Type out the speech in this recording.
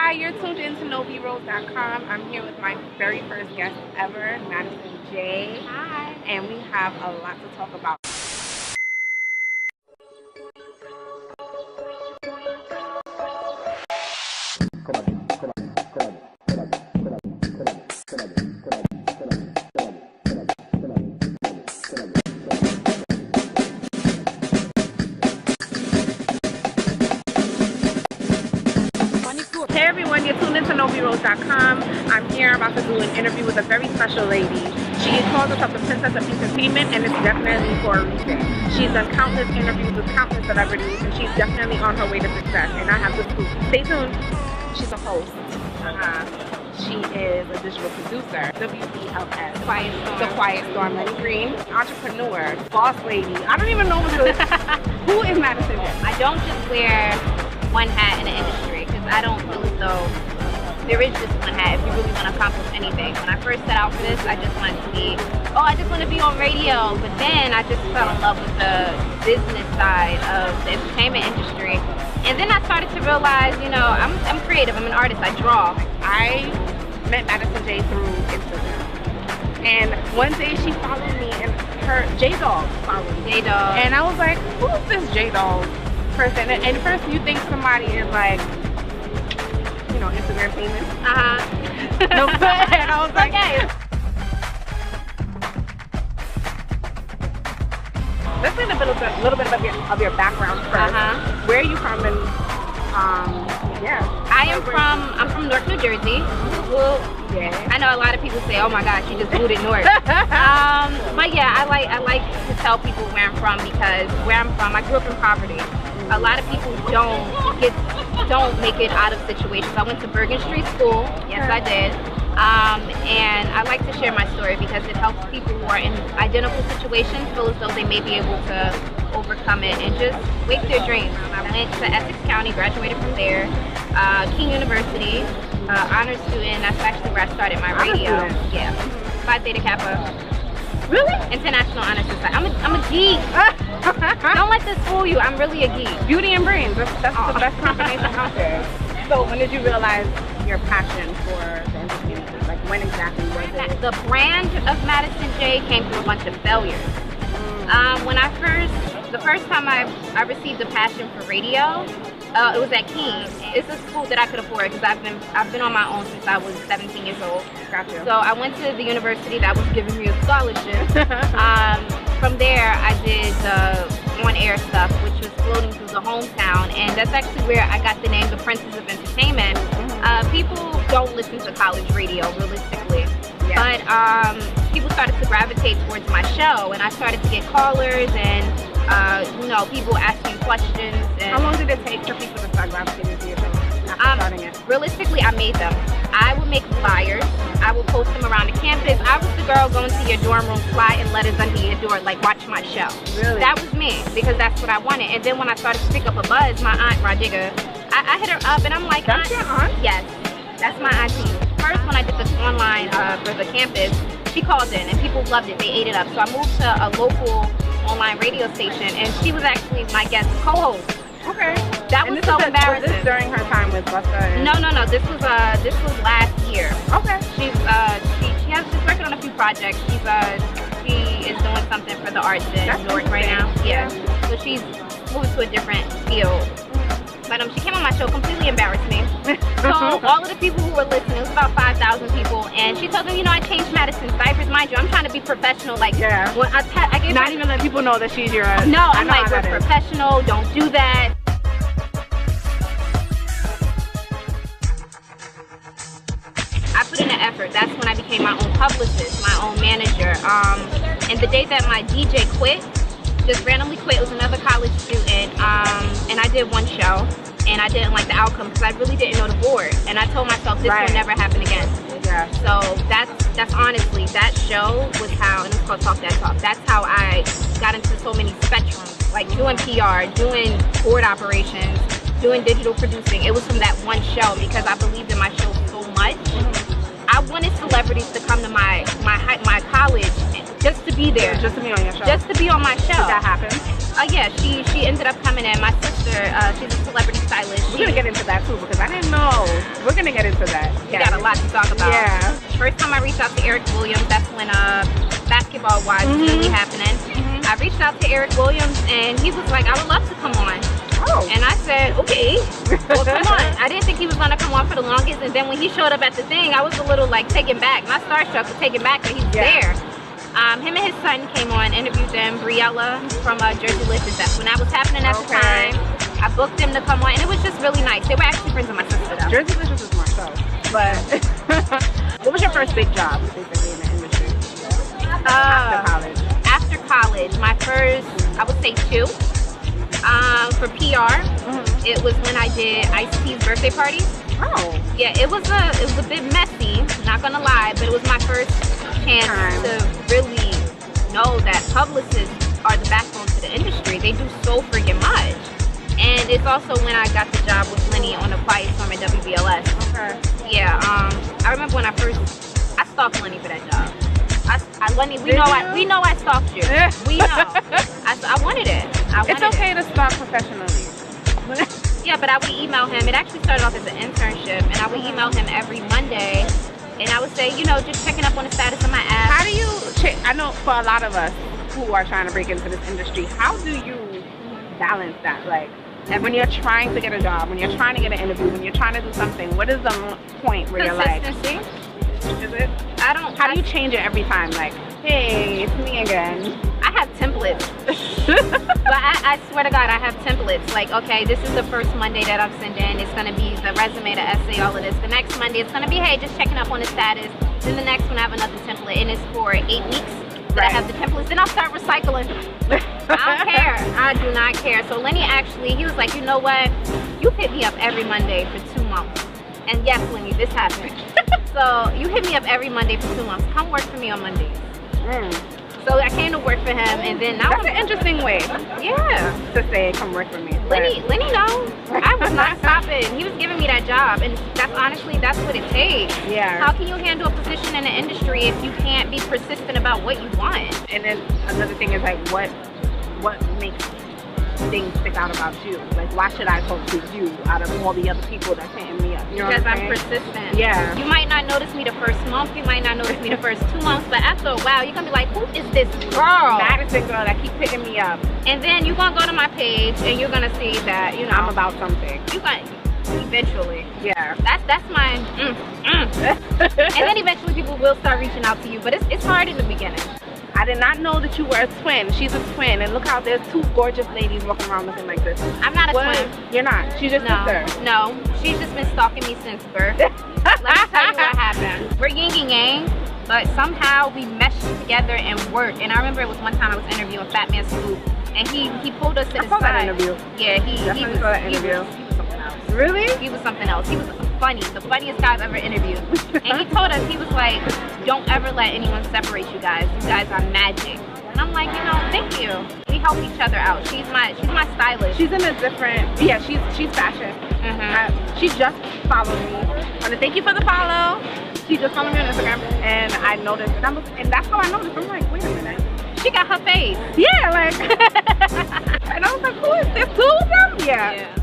Hi, you're tuned into NoveeRose.com. I'm here with my very first guest ever, Madison Jaye. Hi. And we have a lot to talk about. Hey everyone, you're tuned into NoveeRose.com. I'm here about to do an interview with a very special lady. She calls herself the Princess of Entertainment, and it's definitely for a reason. She's done countless interviews with countless celebrities, and she's definitely on her way to success. And I have the scoop. Stay tuned. She's a host. She is a digital producer. WCLS. Quiet Storm. The Quiet Storm. Lenny Green. Entrepreneur. Boss lady. I don't even know who who is Madison Jaye? I don't just wear one hat in the industry because I don't feel as though there is just one hat if you really want to accomplish anything. When I first set out for this, I just wanted to be, I just want to be on radio. But then I just fell in love with the business side of the entertainment industry. And then I started to realize, you know, I'm creative, I'm an artist, I draw. I met Madison Jaye through Instagram. And one day she followed me and her J-Dog followed me. J-Dog. And I was like, who's this J-Dog person? And first you think somebody is like, you know, Instagram famous. No, and I was like, okay. Let's get a little bit of your background first. Where are you from? And I'm from Newark, New Jersey. Well, yeah. I know a lot of people say, oh my gosh, you just moved to Newark. But yeah, I like to tell people where I'm from because where I'm from, I grew up in poverty. A lot of people don't make it out of situations. I went to Bergen Street School. Yes, I did. And I like to share my story because it helps people who are in identical situations feel as though they may be able to overcome it and just wake their dreams. I went to Essex County, graduated from there. King University, honors student. That's actually where I started my radio. Yeah, Phi Theta Kappa. Really? International Honor Society. I'm a geek. Don't let this fool you. I'm really a geek. Beauty and brains. That's the best combination out there. So when did you realize your passion for the entertainment? Like when exactly was it? The brand of Madison Jaye came through a bunch of failures. The first time I received a passion for radio, it was at King. It's a school that I could afford because I've been on my own since I was 17 years old. Gotcha. So I went to the university that was giving me a scholarship. From there, I did on-air stuff, which was floating through the hometown, and that's actually where I got the name the Princess of Entertainment. People don't listen to college radio realistically, but people started to gravitate towards my show, and I started to get callers and you know, people asking questions. And how long did it take for people to start gravitating to your show after starting it? Realistically, I made them. I would make flyers. I would post them around the campus. I was the girl going to your dorm room, sliding letters under your door, like watch my show. Really? That was me because that's what I wanted. And then when I started to pick up a buzz, my aunt Rodiga, I hit her up and I'm like, that's your aunt? Yes, that's my auntie. First, when I did this online for the campus, she called in and people loved it. They ate it up. So I moved to a local online radio station and she was actually my guest co-host. Okay. That was so embarrassing. Was this during her time with Busta? No. This was last year. Okay. She's working on a few projects. She is doing something for the arts in New York right now. Yeah. So she's moved to a different field. But she came on my show, completely embarrassed me. So all of the people who were listening, it was about 5,000 people, and she told them, you know, I changed Madison's diapers. Mind you, I'm trying to be professional. Like, when I gave not even let people know that she's your. No, I'm like, we're professional. Don't do that. I put in the effort. That's when I became my own publicist, my own manager. And the day that my DJ quit, just randomly quit, it was another college student, and I did one show, and I didn't like the outcome because I really didn't know the board, and I told myself this will never happen again. Yeah. So that's honestly, that show was how, and it's called Talk That Talk, that's how I got into so many spectrums, like doing PR, doing board operations, doing digital producing. It was from that one show because I believed in my show so much. I wanted celebrities to come to my college just to be there. Just to be on your show. Just to be on my show. Did that happen? Yeah, she ended up coming in. My sister, she's a celebrity stylist. stylist. We're gonna get into that too because I didn't know. We're gonna get into that. We got a lot to talk about. Yeah. First time I reached out to Eric Williams, that's when basketball-wise was really happening. I reached out to Eric Williams and he was like, I would love to come on. Oh. And I said, okay, well come on. I didn't think he was gonna come on for the longest, and then when he showed up at the thing, I was a little like taken back. Not starstruck, but taken back that he was there. Him and his son came on, interviewed them, Briella from Jersey Licious. That's when that was happening at the time. I booked them to come on, and it was just really nice. They were actually friends of my sister though. Jersey Licious is more so. But what was your first big job, basically, in the industry? After college. After college, my first, I would say 2. For PR, it was when I did Ice-T's birthday party. Oh. Yeah, it was a bit messy, not gonna lie, but it was my first chance to really know that publicists are the backbone to the industry. They do so freaking much. And it's also when I got the job with Lenny on the Quiet Storm at WBLS. Okay. Yeah, I remember when I stalked Lenny for that job. Lenny, we know I stalked you. We know. I wanted it. It's okay to stalk professionally. Yeah, but I would email him. It actually started off as an internship, and I would email him every Monday, and I would say, you know, just checking up on the status of my app. How do you, I know for a lot of us who are trying to break into this industry, how do you balance that? Like, when you're trying to get a job, when you're trying to get an interview, when you're trying to do something, what is the point where you're like, consistency? Is it? How do you change it every time? Like, hey, it's me again. I have templates. But I swear to God, I have templates. Like, okay, this is the first Monday that I'm sending. It's going to be the resume, the essay, all of this. The next Monday, it's going to be, hey, just checking up on the status. Then the next one, I have another template, and it's for 8 weeks. That I have the templates. Then I'll start recycling. I don't care. I do not care. So Lenny actually, he was like, you know what? You hit me up every Monday for 2 months. And yes, Lenny, this happened. So you hit me up every Monday for 2 months. Come work for me on Mondays. So I came to work for him, and then now that's an interesting way. Yeah. To say, come work for me. Lenny knows. I was not stopping. He was giving me that job, and that's honestly, that's what it takes. Yeah. How can you handle a position in the industry if you can't be persistent about what you want? And then another thing is like, what makes things stick out about you? Like, why should I talk to you out of all the other people that's hitting me up? You know, because I'm persistent. Yeah. You might not notice me the first month, you might not notice me the first 2 months, but after a while, you're gonna be like, who is this girl? Madison girl that keeps hitting me up. And then you're gonna go to my page and you're gonna see that, you know, I'm about something. You got eventually. Yeah. That's my And then eventually people will start reaching out to you, but it's hard in the beginning. I did not know that you were a twin. She's a twin, and look how there's 2 gorgeous ladies walking around looking like this. I'm not a twin. You're not. She's your sister. No, she's just been stalking me since birth. Let me tell you what happened. We're yin and yang, but somehow we meshed together and worked. And I remember it was one time I was interviewing Fat Man Scoop, and he pulled us to the side. That interview. Yeah, he was interview. He was something else. Really? He was something else. He was funny, the funniest guy I've ever interviewed. And he told us, he was like, don't ever let anyone separate you guys. You guys are magic. And I'm like, you know, thank you. We help each other out. She's my stylist. She's in a different, yeah, she's fashion. She just followed me. And thank you for the follow. She just followed me on Instagram, and I noticed, and that's how I noticed. I'm like, wait a minute. She got her face. Yeah, like, and I was like, who is this? 2 of them? Yeah.